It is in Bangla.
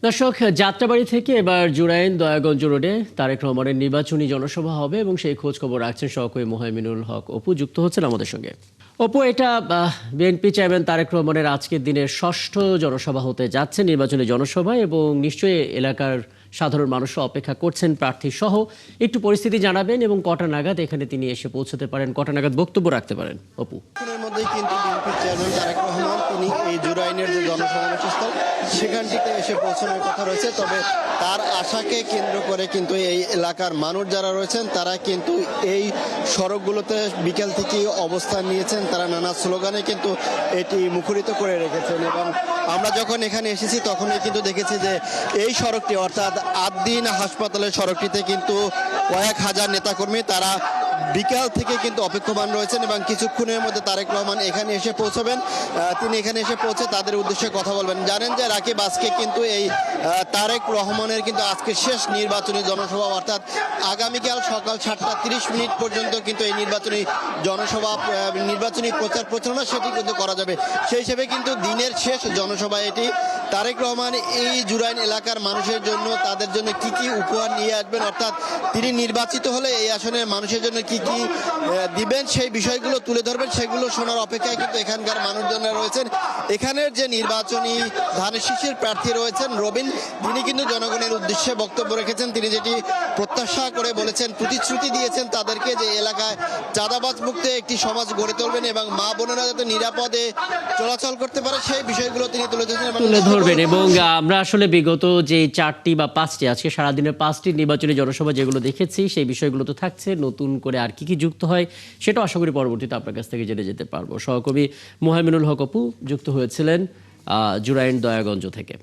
দর্শক, যাত্রাবাড়ি থেকে এবার জুরাইন দয়াগঞ্জ রোডে তারেক রহমানের নির্বাচনী জনসভা হবে এবং সেই খোঁজ খবর রাখছেন সহকর্মী মোহাইমিনুল হক অপু। যুক্ত হচ্ছেন আমাদের সঙ্গে। অপু, এটা বিএনপি চেয়ারম্যান তারেক রহমানের আজকের দিনের ষষ্ঠ জনসভা হতে যাচ্ছে, নির্বাচনী জনসভা, এবং নিশ্চয়ই এলাকার সাধারণ মানুষও অপেক্ষা করছেন প্রার্থী সহ। একটু পরিস্থিতি জানাবেন এবং কটা নাগাদ এখানে তিনি এসে পৌঁছতে পারেন, কটা নাগাদ বক্তব্য রাখতে পারেন অপু? এর মধ্যেই কিন্তু বিএনপির চেয়ারম্যান তারেক রহমান তিনি এই জুরাইনের যে জনসমাবেশস্থল সেখানটিতে এসে পৌঁছানোর কথা রয়েছে। তবে তার আশাকে কেন্দ্র করে কিন্তু এই এলাকার মানুষ যারা রয়েছেন তারা কিন্তু এই সড়কগুলোতে বিকেল থেকেই অবস্থান নিয়েছেন। তারা নানা স্লোগানে কিন্তু এটি মুখরিত করে রেখেছেন এবং আমরা যখন এখানে এসেছি তখনই কিন্তু দেখেছি যে এই সড়কটি অর্থাৎ আদ্দিন হাসপাতালের সড়কটিতে কিন্তু কয়েক হাজার নেতাকর্মী তারা বিকাল থেকে কিন্তু অপেক্ষমান রয়েছেন এবং কিছুক্ষণের মধ্যে তারেক রহমান এখানে এসে পৌঁছবেন। তিনি এখানে এসে পৌঁছে তাদের উদ্দেশ্যে কথা বলবেন। জানেন যে রাকিব, আজকে কিন্তু এই তারেক রহমানের কিন্তু আজকে শেষ নির্বাচনী জনসভা, অর্থাৎ আগামীকাল সকাল 7:30 পর্যন্ত কিন্তু এই নির্বাচনী জনসভা, নির্বাচনী প্রচার প্রচারণা সেটি কিন্তু করা যাবে। সেই হিসেবে কিন্তু দিনের শেষ জনসভা এটি। তারেক রহমান এই জুরাইন এলাকার মানুষের জন্য, তাদের জন্য কি কি উপহার নিয়ে আসবেন, অর্থাৎ তিনি নির্বাচিত হলে এই আসনের মানুষের জন্য কি কি দিবেন সেই বিষয়গুলো তুলে ধরবেন, সেগুলো শোনার অপেক্ষায় কিন্তু এখানকার মানুষজনরা রয়েছেন। এখানের যে নির্বাচনী ধানের শীষের প্রার্থী রয়েছেন রবিন, তিনি কিন্তু জনগণের উদ্দেশ্যে বক্তব্য রেখেছেন। তিনি যেটি প্রত্যাশা করে বলেছেন, প্রতিশ্রুতি দিয়েছেন তাদেরকে যে এলাকায় চাঁদাবাজ মুক্ত একটি সমাজ গড়ে তুলবেন এবং মা বোনেরা যাতে নিরাপদে চলাচল করতে পারে সেই বিষয়গুলো তিনি তুলে ধরবেন। এবং আমরা আসলে বিগত যে 4টি বা 5টি, আজকে সারাদিনের 5টি নির্বাচনী জনসভা যেগুলো দেখেছি সেই বিষয়গুলো তো থাকছে, নতুন করে আর কি কি যুক্ত হয় সেটাও আশা করি পরবর্তীতে আপনার কাছ থেকে জেনে যেতে পারবো। সহকর্মী মোহাইমিনুল হক অপু যুক্ত হয়েছিলেন জুরাইন দয়াগঞ্জ থেকে।